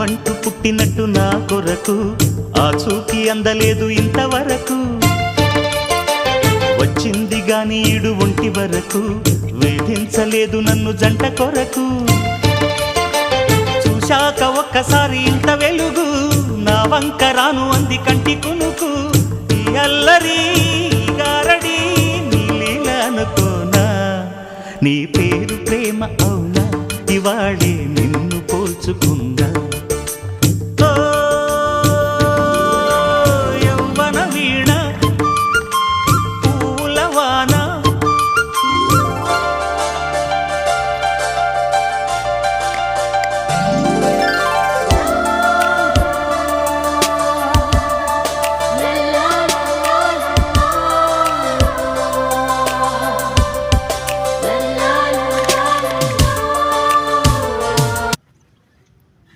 నువ్వంటూ పుట్టినట్టు నా కొరకు ఆ చూకి అందలేదు ఇంతవరకు వచ్చింది గాని ఈడు ఒంటి వరకు వేధించలేదు నన్ను జంట కొరకు చూశాక ఒక్కసారి ఇంత వెలుగు నా వంక రాను అంది కంటి కునుకు ఈ అల్లరి గారడి నీ లీల అనుకోనా నీ పేరు ప్రేమ అవునా ఇవాళే నిన్ను పోల్చుకుందా